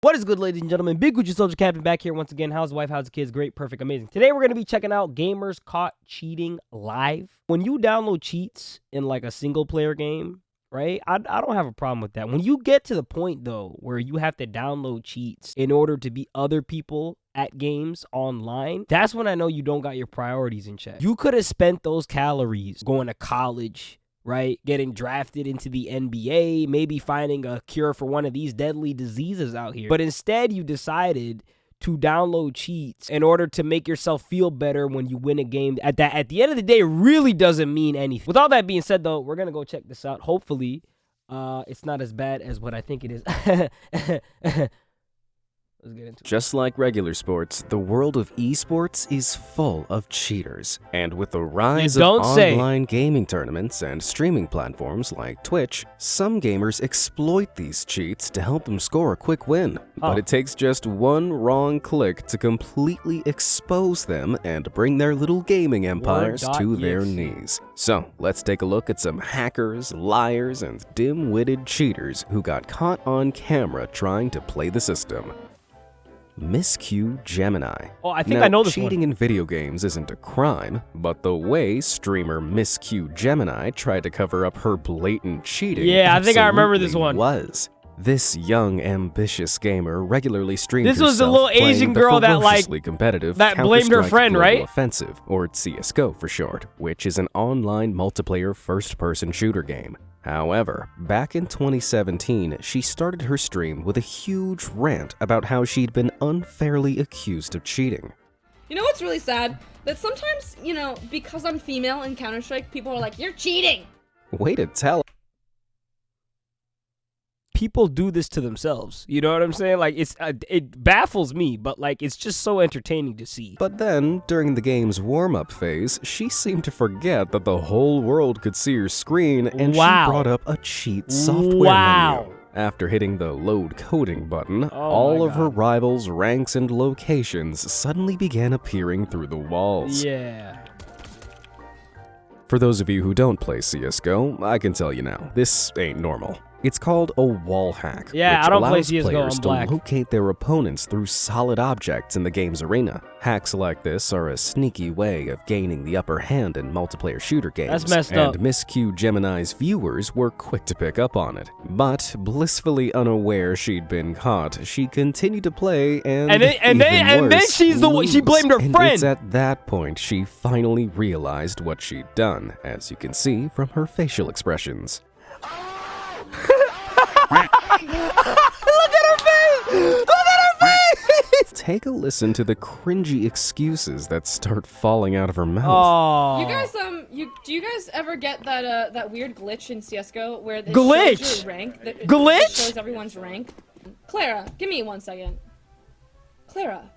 What is good, ladies and gentlemen? Big GucciSoldierCaptain back here once again. How's the wife? How's the kids? Great, perfect, amazing. Today we're going to be checking out Gamers Caught Cheating Live. When you download cheats in like a single player game, right? I don't have a problem with that. When you get to the point though where you have to download cheats in order to beat other people at games online, that's when I know you don't got your priorities in check. You could have spent those calories going to college, right? Getting drafted into the NBA, maybe finding a cure for one of these deadly diseases out here. But instead, you decided to download cheats in order to make yourself feel better when you win a game. At the end of the day, it really doesn't mean anything. With all that being said, though, we're going to go check this out. Hopefully, it's not as bad as what I think it is. Let's get into it. Just like regular sports, the world of esports is full of cheaters. And with the rise of online gaming tournaments and streaming platforms like Twitch, some gamers exploit these cheats to help them score a quick win. But it takes just one wrong click to completely expose them and bring their little gaming empires to their knees. So, let's take a look at some hackers, liars, and dim-witted cheaters who got caught on camera trying to play the system. Miscue Gemini. Oh, I think I know this one. Cheating in video games isn't a crime, but the way streamer Miscue Gemini tried to cover up her blatant cheating, yeah, I think I remember this one. Was this young, ambitious gamer regularly streamed This was the little Asian girl that competitive that blamed her friend, right? Offensive, or CS:GO for short, which is an online multiplayer first-person shooter game. However, back in 2017, she started her stream with a huge rant about how she'd been unfairly accused of cheating. You know what's really sad? That sometimes, you know, because I'm female in Counter-Strike, people are like, you're cheating! Way to tell. People do this to themselves. You know what I'm saying? Like, it baffles me, but like, it's just so entertaining to see. But then, during the game's warm-up phase, she seemed to forget that the whole world could see her screen, and she brought up a cheat software menu. After hitting the load coding button, all of her rivals' ranks and locations suddenly began appearing through the walls. Yeah. For those of you who don't play CS:GO, I can tell you now, this ain't normal. It's called a wall hack, which I don't play CS:GO, players to locate their opponents through solid objects in the game's arena. Hacks like this are a sneaky way of gaining the upper hand in multiplayer shooter games. That's messed up. And Miscue Gemini's viewers were quick to pick up on it. But blissfully unaware she'd been caught, she continued to play and then she's the one, she blamed her friend. And it's at that point she finally realized what she'd done, as you can see from her facial expressions. Look at her face! Look at her face! Take a listen to the cringy excuses that start falling out of her mouth. Oh. You guys, do you guys ever get that that weird glitch in CS:GO where it shows your rank? It shows everyone's rank. Clara, give me 1 second. Clara.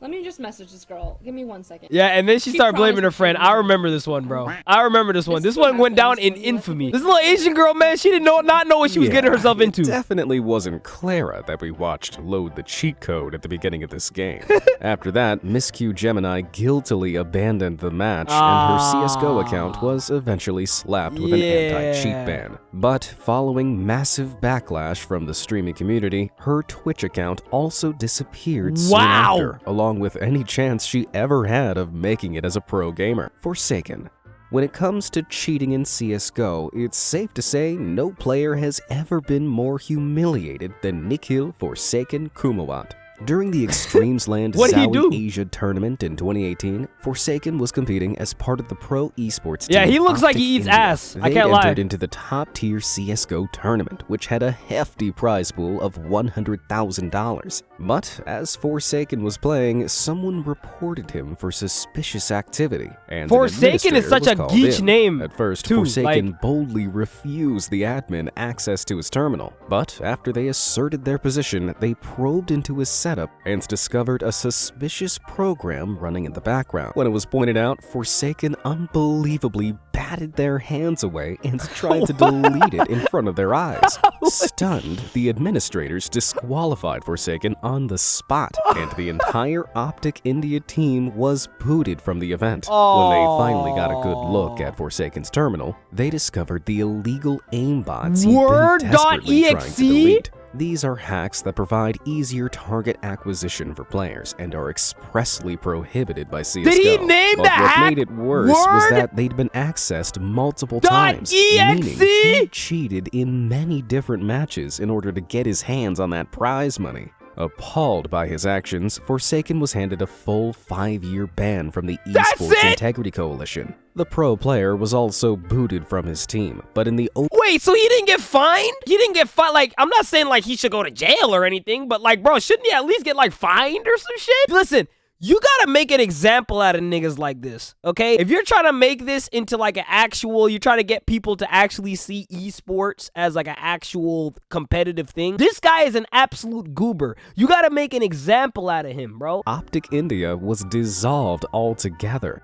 Let me just message this girl. Give me 1 second. Yeah, and then she started blaming her friend. I remember this one, bro. I remember this one. This one went down in infamy. This little Asian girl, man, she did not know what she was getting herself into. It definitely wasn't Clara that we watched load the cheat code at the beginning of this game. After that, Miscue Gemini guiltily abandoned the match, and her CS:GO account was eventually slapped with an anti-cheat ban. But following massive backlash from the streaming community, her Twitch account also disappeared soon after, along with any chance she ever had of making it as a pro gamer. Forsaken. When it comes to cheating in CS:GO, it's safe to say no player has ever been more humiliated than Nikhil Forsaken Kumawat. During the Extremesland Zowie Asia tournament in 2018, Forsaken was competing as part of the pro esports team. Yeah, he looks like he eats ass. I can't lie. They entered into the top-tier CS:GO tournament, which had a hefty prize pool of $100,000. But as Forsaken was playing, someone reported him for suspicious activity. And Forsaken is such a geech name. At first, Forsaken boldly refused the admin access to his terminal. But after they asserted their position, they probed into his setup and discovered a suspicious program running in the background. When it was pointed out, Forsaken unbelievably batted their hands away and tried to delete it in front of their eyes. Stunned, the administrators disqualified Forsaken on the spot, and the entire Optic India team was booted from the event. When they finally got a good look at Forsaken's terminal, they discovered the illegal aimbots he'd been desperately trying to delete. These are hacks that provide easier target acquisition for players and are expressly prohibited by CSGO. Did he name but the what hack? made it worse was that they'd been accessed multiple times, meaning he cheated in many different matches in order to get his hands on that prize money. Appalled by his actions, Forsaken was handed a full 5-year ban from the Esports Integrity Coalition. The pro player was also booted from his team, but in the Wait, so he didn't get fined? He didn't get fined? Like, I'm not saying like he should go to jail or anything, but like, bro, shouldn't he at least get like fined or some shit? Listen, you gotta make an example out of niggas like this, okay? If you're trying to make this into like an actual, you're trying to get people to actually see esports as like an actual competitive thing, this guy is an absolute goober. You gotta make an example out of him, bro. Optic India was dissolved altogether.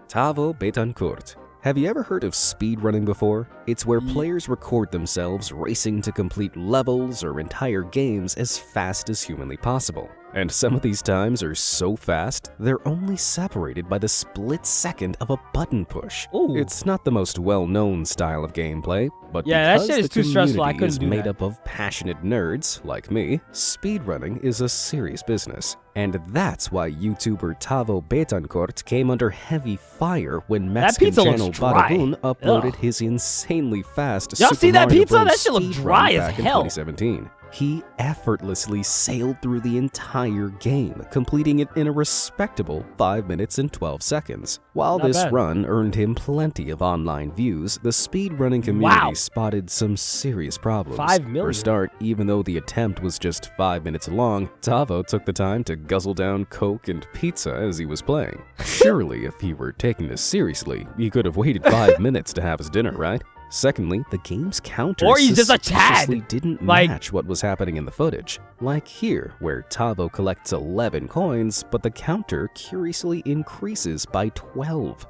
Tavo Betancourt. Have you ever heard of speedrunning before? It's where players record themselves racing to complete levels or entire games as fast as humanly possible. And some of these times are so fast, they're only separated by the split second of a button push. Ooh. It's not the most well-known style of gameplay, but Yeah, that because shit is the too stressful, I community couldn't is do made that. up of passionate nerds like me, speedrunning is a serious business. And that's why YouTuber Tavo Betancourt came under heavy fire when Mexican pizza looks channel dry. Badaboon uploaded Ugh. his insanely fast Y'all Super see that Mario pizza? Bros. That shit look speedrun dry as back in hell. 2017. He effortlessly sailed through the entire game, completing it in a respectable 5 minutes and 12 seconds. While Not this bad. run earned him plenty of online views, the speedrunning community spotted some serious problems. 5 million. For a start, even though the attempt was just 5 minutes long, Tavo took the time to guzzle down Coke and pizza as he was playing. Surely, if he were taking this seriously, he could have waited 5 minutes to have his dinner, right? Secondly, the game's counter Or he's just a suspiciously Chad. didn't Like- match what was happening in the footage. Like here, where Tavo collects 11 coins, but the counter curiously increases by 12.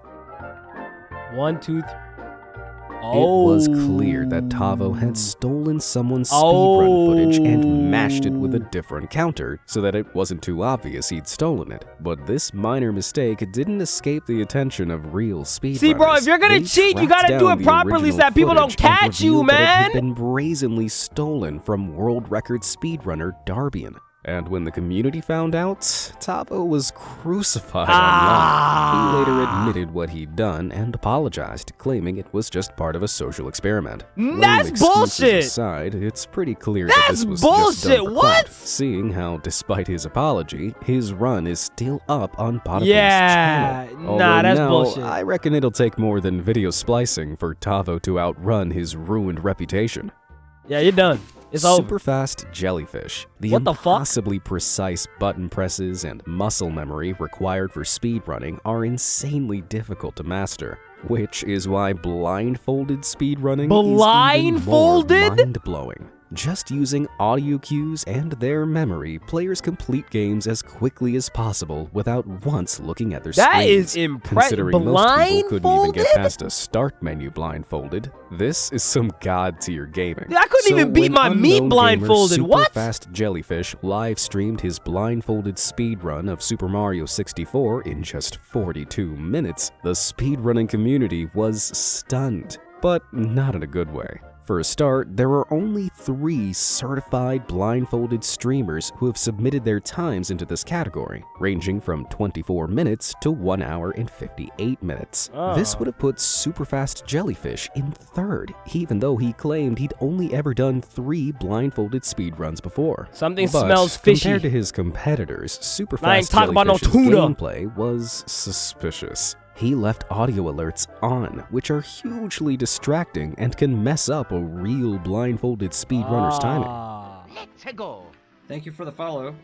1, 2, 3. It was clear that Tavo had stolen someone's speedrun footage and mashed it with a different counter so that it wasn't too obvious he'd stolen it. But this minor mistake didn't escape the attention of real speedrunners. See, bro, if you're gonna They cheat, you tracked gotta do down it the properly so original that people don't footage and catch you, revealed that it man. had been brazenly stolen from world record speedrunner Darbian. And when the community found out, Tavo was crucified online. He later admitted what he'd done and apologized, claiming it was just part of a social experiment. Laying That's excuses bullshit. aside, it's pretty clear that That's this was just bullshit. done for What? clout, seeing how, despite his apology, his run is still up on Badaboom's Yeah, channel. nah, Although that's now, bullshit. I reckon it'll take more than video splicing for Tavo to outrun his ruined reputation. Yeah, you're done. It's over. Super fast Jellyfish. The What the fuck? impossibly precise button presses and muscle memory required for speedrunning are insanely difficult to master, which is why blindfolded speedrunning Blindfolded? is even more mind-blowing. Just using audio cues and their memory, players complete games as quickly as possible without once looking at their That screens. is impressive. Considering most people couldn't even get Blindfolded? past a start menu blindfolded, this is some god-tier gaming. I couldn't even beat when my meat unknown blindfolded. gamer What? Superfast Jellyfish live streamed his blindfolded speedrun of Super Mario 64 in just 42 minutes, the speedrunning community was stunned, but not in a good way. For a start, there are only 3 certified blindfolded streamers who have submitted their times into this category, ranging from 24 minutes to 1 hour and 58 minutes. This would have put Superfast Jellyfish in 3rd, even though he claimed he'd only ever done 3 blindfolded speedruns before. Something But smells fishy. compared to his competitors, I Superfast ain't talking about no Jellyfish's tuna. gameplay was suspicious. He left audio alerts on, which are hugely distracting and can mess up a real blindfolded speedrunner's timing. Let's go. Thank you for the follow.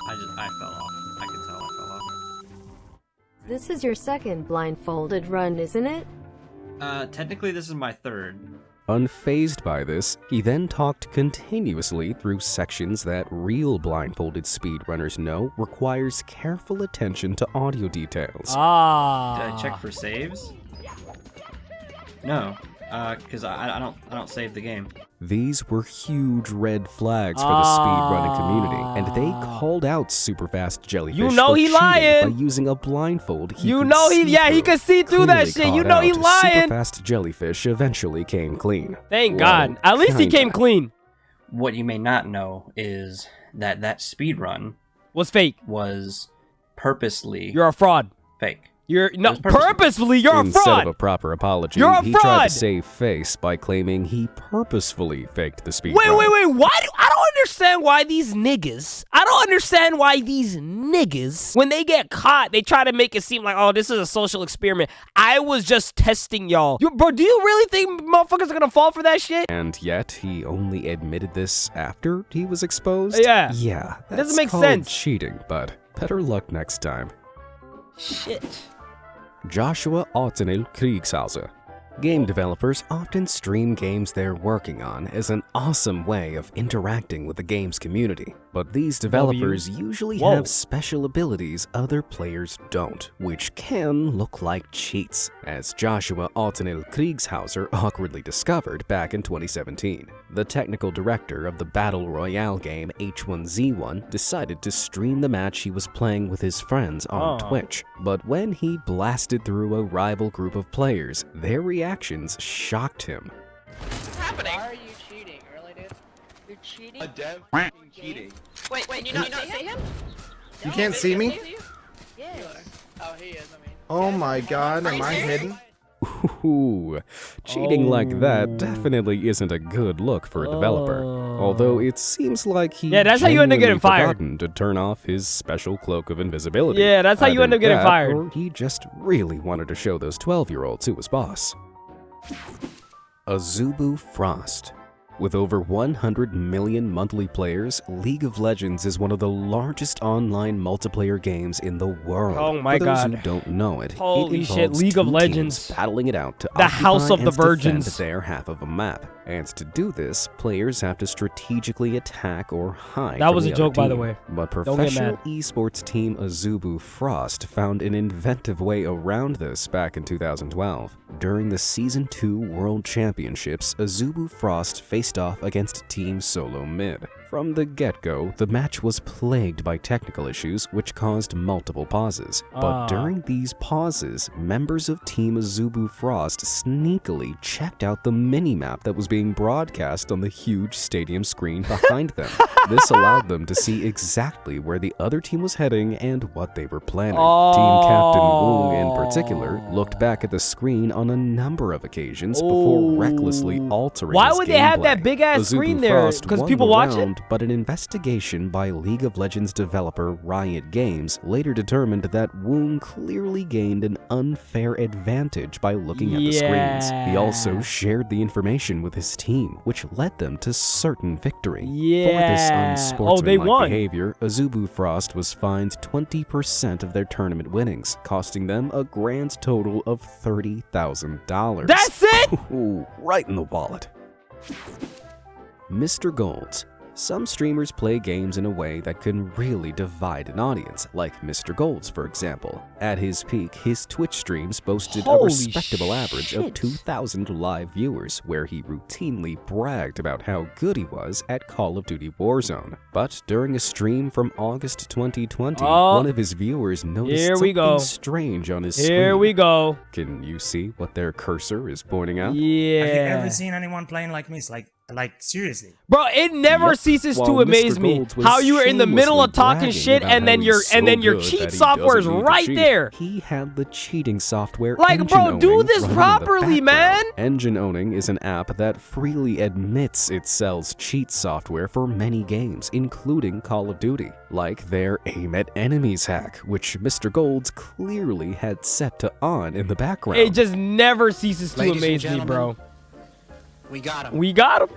I fell off. I can tell I fell off. This is your second blindfolded run, isn't it? Technically this is my 3rd. Unfazed by this, he then talked continuously through sections that real blindfolded speedrunners know requires careful attention to audio details. Did I check for saves? No. Because I don't save the game. These were huge red flags for the speedrunning community, and they called out Superfast Jellyfish You know for he cheating lying. by using a blindfold. You know he could see through that shit. You know he lying. Superfast Jellyfish eventually came clean. Thank Well, God. At least he came clean. What you may not know is that speedrun Was fake. was purposely You're a fraud. fake. You're no was purposely. purposefully. You're a Instead fraud. of a proper apology, You're a he tried fraud. to save face by claiming he purposefully faked the speedrun. Wait. Why? I don't understand why these niggas. I don't understand why these niggas, when they get caught, they try to make it seem like, oh, this is a social experiment. I was just testing y'all. Bro, do you really think motherfuckers are gonna fall for that shit? And yet, he only admitted this after he was exposed? Yeah. Yeah. It doesn't that's make called sense. cheating, but better luck next time. Shit. Joshua Ottenil Kriegshauser. Game developers often stream games they're working on as an awesome way of interacting with the game's community. But these developers usually have special abilities other players don't, which can look like cheats, as Joshua Ottenil Kriegshauser awkwardly discovered back in 2017. The technical director of the Battle Royale game H1Z1 decided to stream the match he was playing with his friends on Twitch. But when he blasted through a rival group of players, their reactions shocked him. What's happening? Why are you cheating, really, dude? You're cheating? A dev cheating. Wait, can you not see him? You can't see me? Yes. Oh, he is, I mean. Oh my god, am I hidden? Ooh, cheating like that definitely isn't a good look for a developer. Although it seems like he that's how you end up getting genuinely fired. forgotten to turn off his special cloak of invisibility. Yeah, that's how you end up getting Either that, fired. Or he just really wanted to show those 12-year-olds who was boss. Azubu Frost. With over 100 million monthly players, League of Legends is one of the largest online multiplayer games in the world. Oh my For those God. who don't know it, Holy it shit, involves League of two Legends. teams battling it out to The House occupy of the and defend Virgins. their half of a map. And to do this, players have to strategically attack or hide. That from was the a other joke, by the team. way. But Don't get professional mad. esports team Azubu Frost found an inventive way around this back in 2012. During the Season 2 World Championships, Azubu Frost faced off against Team Solo Mid. From the get-go, the match was plagued by technical issues which caused multiple pauses. But during these pauses, members of Team Azubu Frost sneakily checked out the mini-map that was being broadcast on the huge stadium screen behind them. This allowed them to see exactly where the other team was heading and what they were planning. Team Captain Wung in particular looked back at the screen on a number of occasions before recklessly altering Why his would they have gameplay. that big-ass Azubu screen there? Frost Because won people the watch it? round, but an investigation by League of Legends developer Riot Games later determined that Wung clearly gained an unfair advantage by looking at the screens. He also shared the information with his team, which led them to certain victory. For this unsportsmanlike behavior, Azubu Frost was fined 20% of their tournament winnings, costing them a grand total of $30,000. That's it? Ooh, right in the wallet. Mr. Golds. Some streamers play games in a way that can really divide an audience, like Mr. Golds, for example. At his peak, his Twitch streams boasted a respectable average of 2,000 live viewers, where he routinely bragged about how good he was at Call of Duty Warzone. But during a stream from August 2020, one of his viewers noticed something strange on his screen. Here we go. Can you see what their cursor is pointing out? Yeah. Have you ever seen anyone playing like me? It's like seriously. Bro, it never ceases to amaze me how you are in the middle of talking shit and then your cheat software is right there. He had the cheating software. Like, bro, do this properly, man. Engine Owning is an app that freely admits it sells cheat software for many games, including Call of Duty, like their Aim at Enemies hack, which Mr. Golds clearly had set to on in the background. It just never ceases to amaze me, bro. We got him. We got him.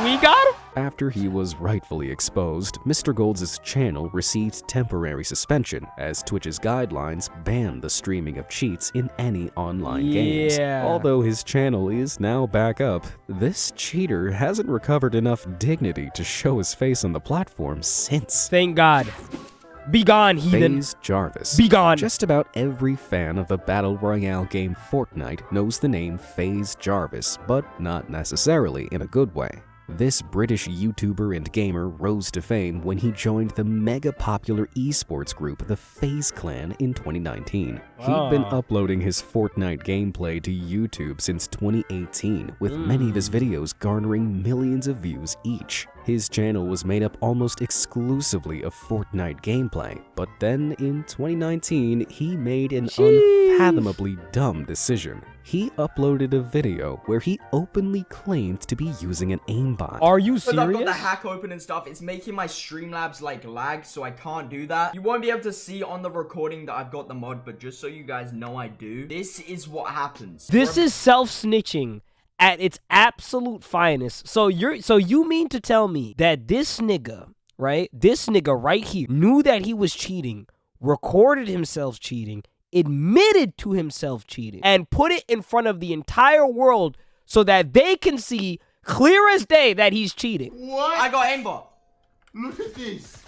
We got him. After he was rightfully exposed, Mr. Golds' channel received temporary suspension, as Twitch's guidelines ban the streaming of cheats in any online games. Although his channel is now back up, this cheater hasn't recovered enough dignity to show his face on the platform since. Thank God. Be gone, heathen. FaZe Jarvis. Be gone. Just about every fan of the Battle Royale game Fortnite knows the name FaZe Jarvis, but not necessarily in a good way. This British YouTuber and gamer rose to fame when he joined the mega-popular esports group the FaZe Clan in 2019. He'd been uploading his Fortnite gameplay to YouTube since 2018, with many of his videos garnering millions of views each. His channel was made up almost exclusively of Fortnite gameplay, but then in 2019, he made an unfathomably dumb decision. He uploaded a video where he openly claimed to be using an aimbot. Are you Because I've got serious? the hack open and stuff, it's making my Streamlabs like lag, so I can't do that. You won't be able to see on the recording that I've got the mod, but just so you guys know I do, this is what happens. This is self-snitching at its absolute finest. So you mean to tell me that this nigga, right? This nigga right here knew that he was cheating, recorded himself cheating, admitted to himself cheating, and put it in front of the entire world so that they can see clear as day that he's cheating. What? I got aimbot. Look at this.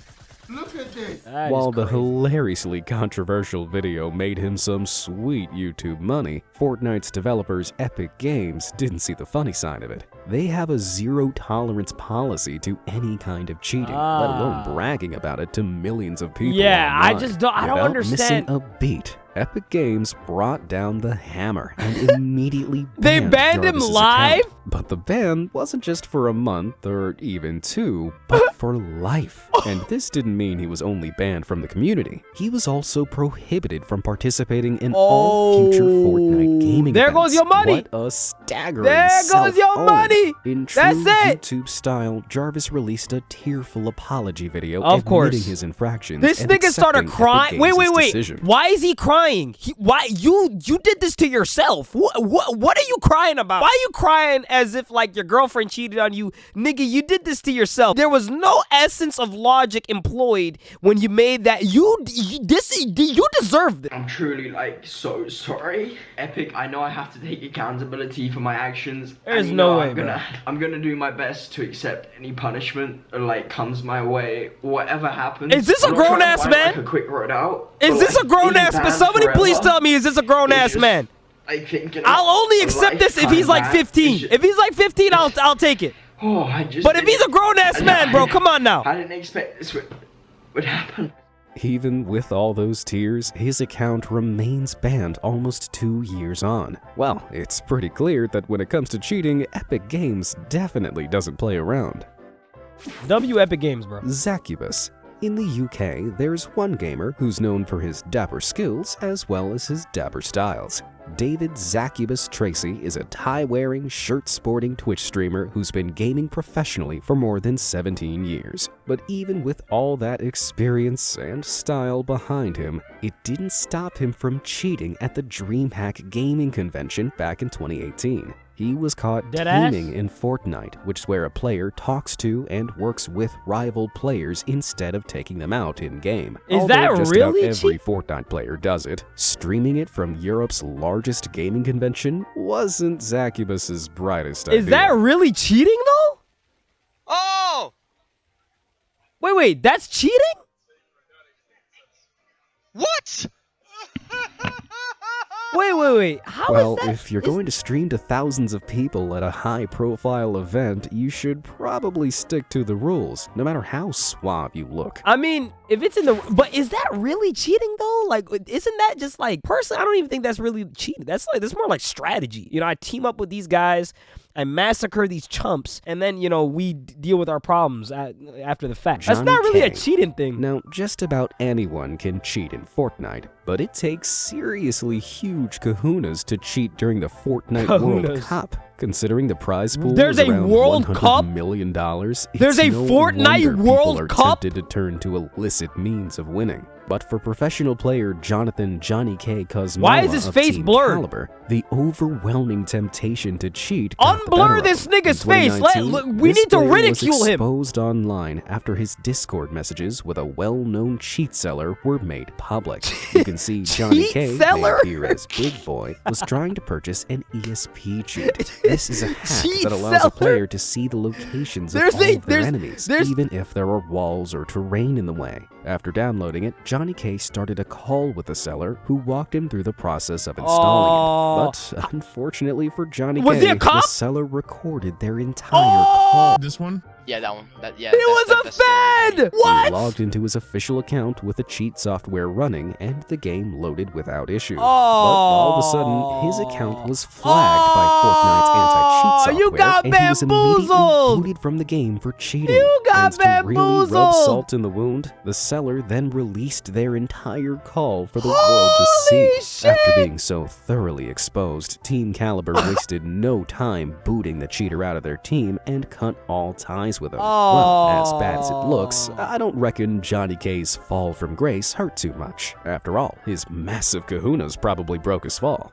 Look at this. While the hilariously controversial video made him some sweet YouTube money, Fortnite's developers Epic Games didn't see the funny side of it. They have a zero-tolerance policy to any kind of cheating, let alone bragging about it to millions of people. Yeah, online. I don't Without understand. Missing a beat, Epic Games brought down the hammer and immediately They banned him Jarvis's live? account. But the ban wasn't just for a month or even 2, but for life. And this didn't mean he was only banned from the community. He was also prohibited from participating in all future Fortnite gaming There events. goes your money. What a staggering There goes your self-own. money. In true That's it. YouTube style, Jarvis released a tearful apology video Of course. admitting his infractions. This and nigga started accepting crying. Epic Wait. Games' decision. Why is he crying? Why you did this to yourself? What are you crying about? Why are you crying as if like your girlfriend cheated on you? Nigga, you did this to yourself. There was no essence of logic employed when you made that. You deserved it. I'm truly like so sorry. Epic, I know I have to take accountability for my actions. There's and, you no know, way, I'm gonna do my best to accept any punishment that like comes my way. Whatever happens. Is this a I'm not trying to grown-ass find, man? like, a quick road out. Is but, this like, a grown-ass being man? banned Somebody please forever tell me, is this a grown-ass just, man? I think, you know, I'll only accept this if he's like 15. If he's like 15, I'll take it. Oh, I just But if he's a grown-ass man, bro, come on now. I didn't expect this would happen. Even with all those tears, his account remains banned almost 2 years on. Well, it's pretty clear that when it comes to cheating, Epic Games definitely doesn't play around. W Epic Games, bro. Zacubus. In the UK, there's one gamer who's known for his dapper skills as well as his dapper styles. David Zacubus Tracy is a tie-wearing, shirt-sporting Twitch streamer who's been gaming professionally for more than 17 years. But even with all that experience and style behind him, it didn't stop him from cheating at the DreamHack Gaming Convention back in 2018. He was caught teaming in Fortnite, which is where a player talks to and works with rival players instead of taking them out in-game. Is Although that just really about every Fortnite player does it, streaming it from Europe's largest gaming convention wasn't Zacubus's brightest idea. Is that really cheating though? Oh! Wait, that's cheating? What? Wait. How Well, is that? if you're going to stream to thousands of people at a high-profile event, you should probably stick to the rules, no matter how suave you look. I mean, if it's in the... But is that really cheating, though? Like, isn't that just, like... Personally, I don't even think that's really cheating. That's more like strategy. You know, I team up with these guys, I massacre these chumps, and then, you know, we deal with our problems after the fact. That's not really a JohnnyK. cheating thing. Now, just about anyone can cheat in Fortnite, but it takes seriously huge kahunas to cheat during the Fortnite World Kahunas. Cup. Considering the prize pool There's is a around World $100 Cup? million, it's There's a no Fortnite wonder World people are Cup? tempted to turn to illicit means of winning. But for professional player JohnnyK Cosmola Why is his of face Team blurred? Caliber, the overwhelming temptation to cheat got the Unblur better this of him. nigga's In face. 2019, We this need to player ridicule was him. exposed online after his Discord messages with a well-known cheat seller were made public. You can see JohnnyK, named here as Big Boy, was trying to purchase an ESP cheat. This is a hack that allows a player to see the locations of all of their enemies, even if there are walls or terrain in the way. After downloading it, JohnnyK started a call with the seller, who walked him through the process of installing it. But unfortunately for JohnnyK, the seller recorded their entire call. This one? Yeah, that one. It was a fed! What? He logged into his official account with the cheat software running, and the game loaded without issue. But all of a sudden, his account was flagged by Fortnite's anti-cheat software, You got and he was immediately bamboozled! booted from the game for cheating. You got And to really rub bamboozled! salt in the wound, the seller then released their entire call for the world to see. Shit! After being so thoroughly exposed, Team Caliber wasted no time booting the cheater out of their team and cut all ties with him. Well, as bad as it looks, I don't reckon JohnnyK's fall from grace hurt too much. After all, his massive kahunas probably broke his fall.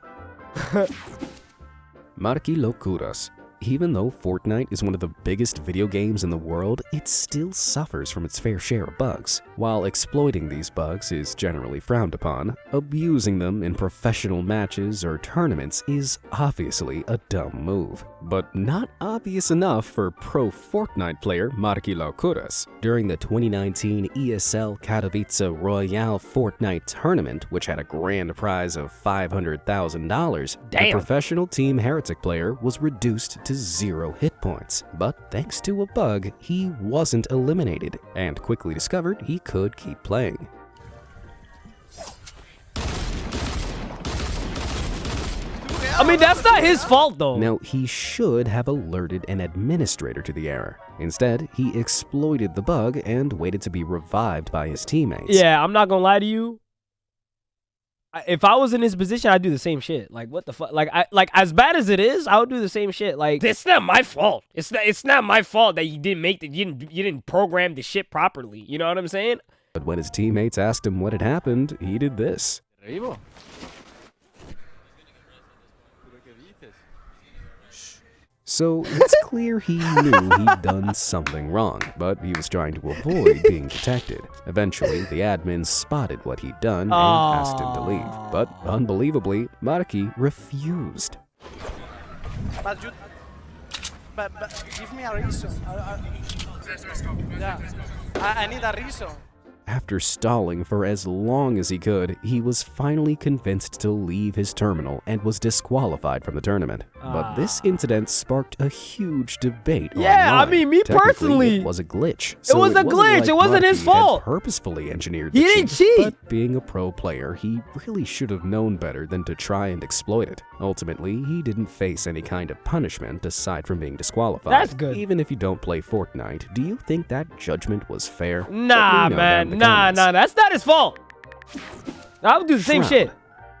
Marky Locuras. Even though Fortnite is one of the biggest video games in the world, it still suffers from its fair share of bugs. While exploiting these bugs is generally frowned upon, abusing them in professional matches or tournaments is obviously a dumb move. But not obvious enough for pro Fortnite player Marky Locuras. During the 2019 ESL Katowice Royale Fortnite tournament, which had a grand prize of $500,000, the professional Team Heretic player was reduced to 0 hit points. But thanks to a bug, he wasn't eliminated, and quickly discovered he could keep playing. I mean, that's not his fault, though. Now, he should have alerted an administrator to the error. Instead, he exploited the bug and waited to be revived by his teammates. Yeah, I'm not gonna lie to you. If I was in his position, I'd do the same shit. Like, what the fuck? Like, as bad as it is, I would do the same shit. Like, it's not my fault. It's not my fault that you didn't program the shit properly. You know what I'm saying? But when his teammates asked him what had happened, he did this. So it's clear he knew he'd done something wrong, but he was trying to avoid being detected. Eventually, the admin spotted what he'd done and asked him to leave. But unbelievably, Marky refused. But give me a reason. I need a reason. After stalling for as long as he could, he was finally convinced to leave his terminal and was disqualified from the tournament. But this incident sparked a huge debate online. I mean, me Technically, personally, it was a glitch. It was a glitch. Like it wasn't his Marky had fault. Purposefully engineered the He didn't cheat. cheat. But being a pro player, he really should have known better than to try and exploit it. Ultimately, he didn't face any kind of punishment aside from being disqualified. That's good. Even if you don't play Fortnite, do you think that judgment was fair? Nah, man. Nah. That's not his fault. I would do the same Shroud. shit.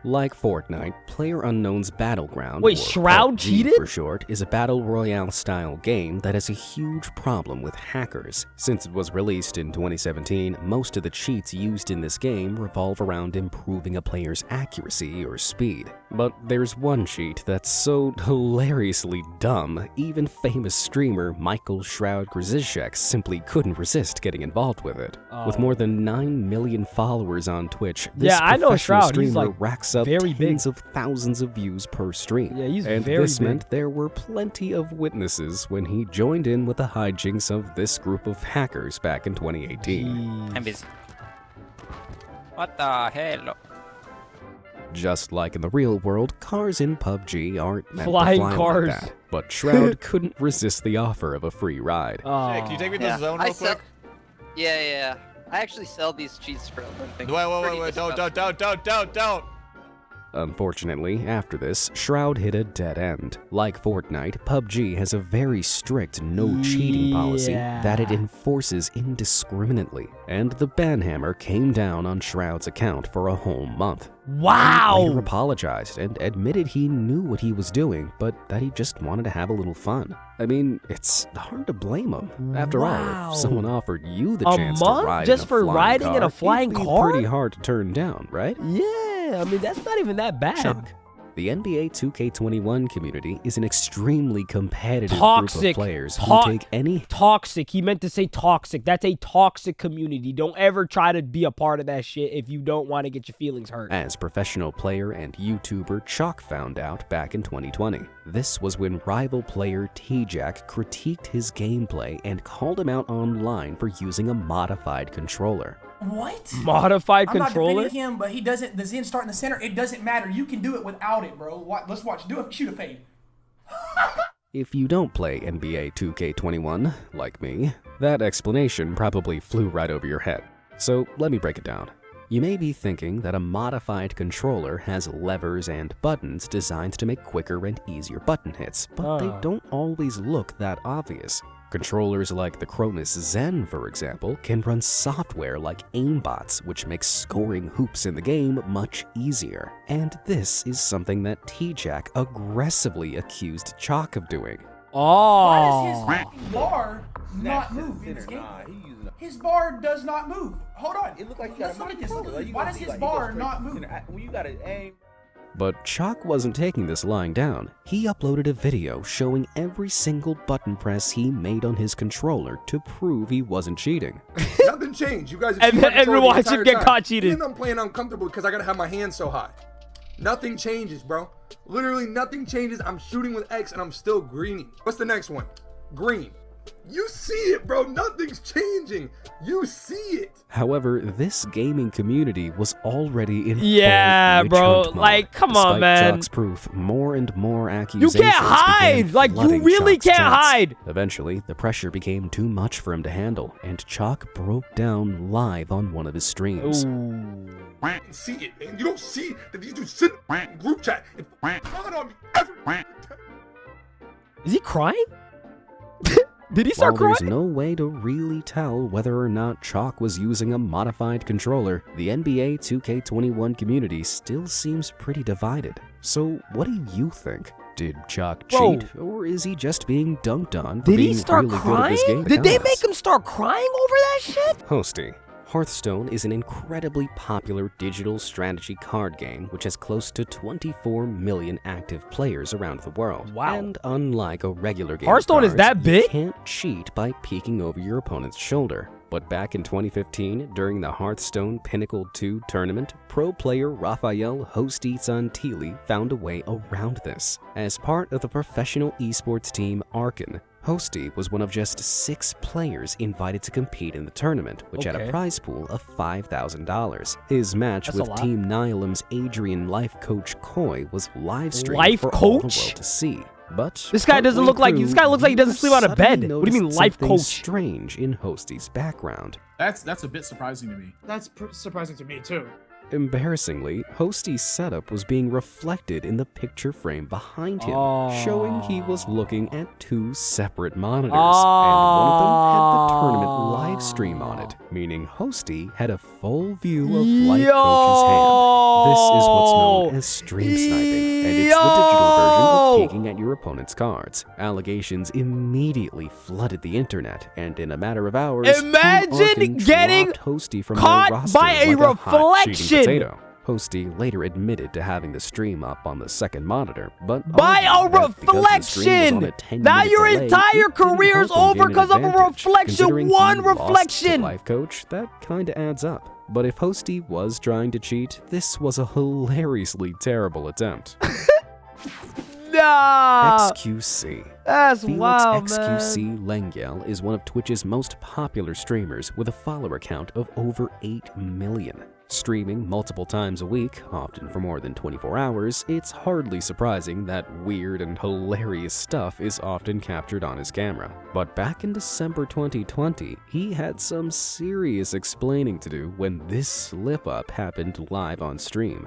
Like Fortnite, PlayerUnknown's Battleground, Wait, or Shroud PUBG cheated? for short, is a battle royale style game that has a huge problem with hackers. Since it was released in 2017, most of the cheats used in this game revolve around improving a player's accuracy or speed. But there's one cheat that's so hilariously dumb, even famous streamer Michael Shroud Grzizek simply couldn't resist getting involved with it. With more than 9 million followers on Twitch, this Yeah, I know professional Shroud. He's, streamer like, racks up very big. tens of thousands of views per stream. Yeah, he's and very this big. meant there were plenty of witnesses when he joined in with the hijinks of this group of hackers back in 2018. I'm busy. What the hell? Just like in the real world, cars in PUBG aren't meant Flying to fly cars. like that. But Shroud couldn't resist the offer of a free ride. Can you take me to the zone real quick? Yeah. I actually sell these cheats for a living. Wait, don't. unfortunately, after this, Shroud hit a dead end. Like Fortnite, PUBG has a very strict no-cheating policy that it enforces indiscriminately, and the ban hammer came down on Shroud's account for a whole month. Wow! He later apologized and admitted he knew what he was doing, but that he just wanted to have a little fun. I mean, it's hard to blame him. After all, if someone offered you the chance to ride just in a for flying riding car, in a flying it'd be car? pretty hard to turn down, right? Yeah, I mean, that's not even that bad. Chuck. The NBA 2K21 community is an extremely competitive Toxic. group of players who take any... Toxic. He meant to say toxic. That's a toxic community. Don't ever try to be a part of that shit if you don't want to get your feelings hurt. As professional player and YouTuber Chalk found out back in 2020. This was when rival player T-Jack critiqued his gameplay and called him out online for using a modified controller. What? Modified controller? I'm not defending him, but he doesn't. The Zen start in the center. It doesn't matter. You can do it without it, bro. Let's watch. Do it. Shoot a fade. If you don't play NBA 2K21, like me, that explanation probably flew right over your head. So let me break it down. You may be thinking that a modified controller has levers and buttons designed to make quicker and easier button hits, but they don't always look that obvious. Controllers like the Cronus Zen, for example, can run software like aimbots, which makes scoring hoops in the game much easier. And this is something that T-Jack aggressively accused Chalk of doing. Why does his bar not move in this game? His bar does not move. Hold on. It look like let's look at this. Why does his bar not move? When you gotta aim. But Chalk wasn't taking this lying down. He uploaded a video showing every single button press he made on his controller to prove he wasn't cheating. Nothing changed. You guys and watch him get caught cheating. And I'm playing uncomfortable because I gotta have my hands so high. Nothing changes, bro. Literally nothing changes. I'm shooting with X and I'm still greening. What's the next one? Green. You see it, bro. Nothing's changing. You see it. However, this gaming community was already in full bro. Mode. Like, come on, man. Chalk's proof, more and more accusations. You can't hide. Like, you really can't hide. Eventually, the pressure became too much for him to handle, and Chalk broke down live on one of his streams. See it, and you don't see that these dudes sit in group chat and on me every time. Is he crying? Did he start crying? There's no way to really tell whether or not Chalk was using a modified controller, the NBA 2K21 community still seems pretty divided. So what do you think? Did Chalk cheat, or is he just being dunked on for being really good at this game? Did they make him start crying over that shit? Hosty. Hearthstone is an incredibly popular digital strategy card game which has close to 24 million active players around the world. Wow. And unlike a regular game Hearthstone is that big? You can't cheat by peeking over your opponent's shoulder. But back in 2015, during the Hearthstone Pinnacle 2 tournament, pro player Rafael Hosty Santilli found a way around this. As part of the professional esports team Arkan, Hosty was one of just 6 players invited to compete in the tournament, which had a prize pool of $5,000. His match with Team Nihilim's Adrian life coach Koi was live streamed for all the world to see. But this guy doesn't look like he doesn't sleep out of bed. What do you mean life coach? Strange in Hosty's background. That's a bit surprising to me. That's surprising to me too. Embarrassingly, Hosty's setup was being reflected in the picture frame behind him, showing he was looking at 2 separate monitors, and one of them had the tournament live stream on it, meaning Hosty had a full view of life coach's hand. This is what's known as stream sniping, and it's the digital version of peeking at your opponent's cards. Allegations immediately flooded the internet, and in a matter of hours, imagine getting Hosty from caught by a reflection. Hosty later admitted to having the stream up on the second monitor, but by a reflection! Now your entire career's over because of a reflection. One reflection! Life coach, that kinda adds up. But if Hosty was trying to cheat, this was a hilariously terrible attempt. Nah! XQC. That's Felix wild, XQC Lengyel is one of Twitch's most popular streamers with a follower count of over 8 million. Streaming multiple times a week, often for more than 24 hours, it's hardly surprising that weird and hilarious stuff is often captured on his camera. But back in December 2020, he had some serious explaining to do when this slip-up happened live on stream.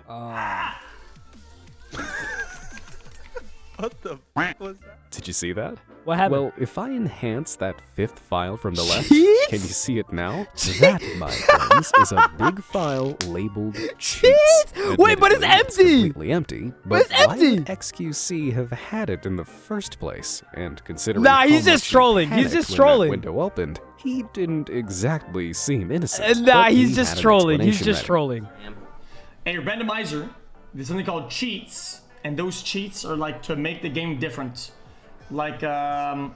What the f was that? Did you see that? What happened? Well, if I enhance that 5th file from the left, Cheats? can you see it now? That, my friends, is a big file labeled cheats. Wait, but it's Admittedly, empty. Completely empty. But it's empty. Why would XQC have had it in the first place? And considering Nah, how he's just much he trolling. He's panicked just when trolling. that window opened, he didn't exactly seem innocent. Nah, but he's he just had an trolling. He's explanation just ready. trolling. And your randomizer, there's something called cheats, and those cheats are like to make the game different. Like, if you're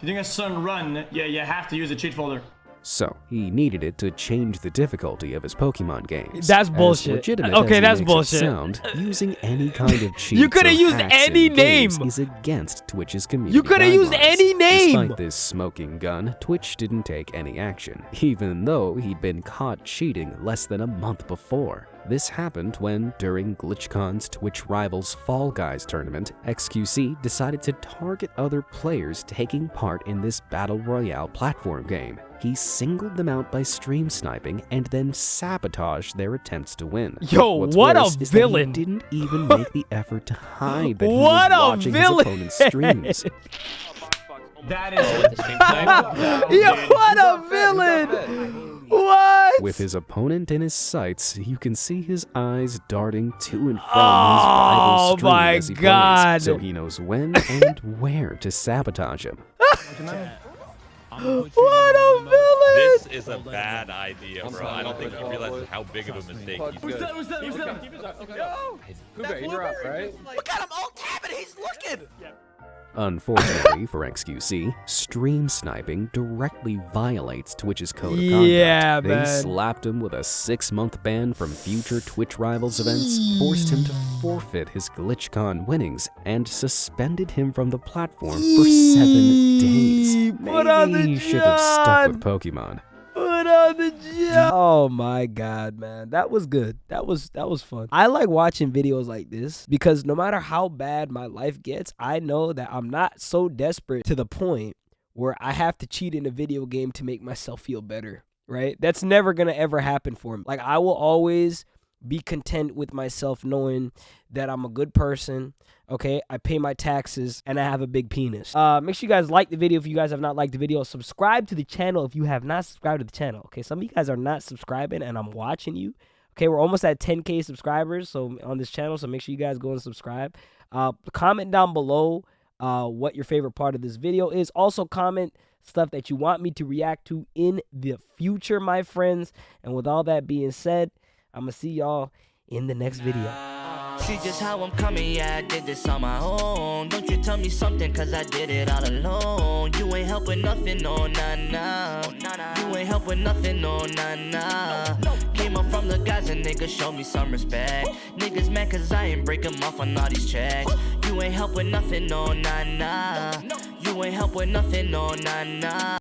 doing a certain run, you have to use a cheat folder. So, he needed it to change the difficulty of his Pokemon games. That's As bullshit. legitimate Okay, as he that's makes it bullshit. Sound, using any kind of cheat You coulda used any name. is against Twitch's community You coulda used guidelines. any name. Despite this smoking gun, Twitch didn't take any action, even though he'd been caught cheating less than a month before. This happened when, during GlitchCon's Twitch Rivals Fall Guys tournament, XQC decided to target other players taking part in this Battle Royale platform game. He singled them out by stream sniping and then sabotaged their attempts to win. Yo, What's what a worse is villain. That he didn't even make the effort to hide that he What was a watching villain. his opponent's streams. That is Yo, what a villain! What? With his opponent in his sights, you can see his eyes darting to and from his rival stream my as he God. plays, so he knows when and where to sabotage him. What a villain! This is a bad idea, bro. I don't think he realizes how big of a mistake he's Who's that? doing. Who's that? Who's that? You're up, right? Look at him all tapping. He's looking. Unfortunately for XQC, stream sniping directly violates Twitch's code of conduct. Yeah, they man. slapped him with a 6-month ban from future Twitch Rivals events, forced him to forfeit his GlitchCon winnings, and suspended him from the platform for 7 days. Put on the Maybe he should have stuck John. with Pokemon. Put on the job. Oh my God, man. That was good. That was fun. I like watching videos like this because no matter how bad my life gets, I know that I'm not so desperate to the point where I have to cheat in a video game to make myself feel better, right? That's never going to ever happen for me. Like, I will always be content with myself knowing that I'm a good person, okay? I pay my taxes, and I have a big penis. Make sure you guys like the video if you guys have not liked the video. Subscribe to the channel if you have not subscribed to the channel, okay? Some of you guys are not subscribing, and I'm watching you. Okay, we're almost at 10K subscribers so on this channel, so make sure you guys go and subscribe. Comment down below what your favorite part of this video is. Also, comment stuff that you want me to react to in the future, my friends. And with all that being said, I'm going to see y'all in the next video. See just how I'm coming, yeah, I did this on my own. Don't you tell me something, cause I did it all alone. You ain't helping nothing, no, nah, nah. You ain't helping nothing, no, nah, nah. Came up from the guys and niggas show me some respect. Niggas mad cause I ain't break 'em off on all these checks. You ain't helping nothing, no, nah, nah. You ain't helping nothing, no, nah, nah.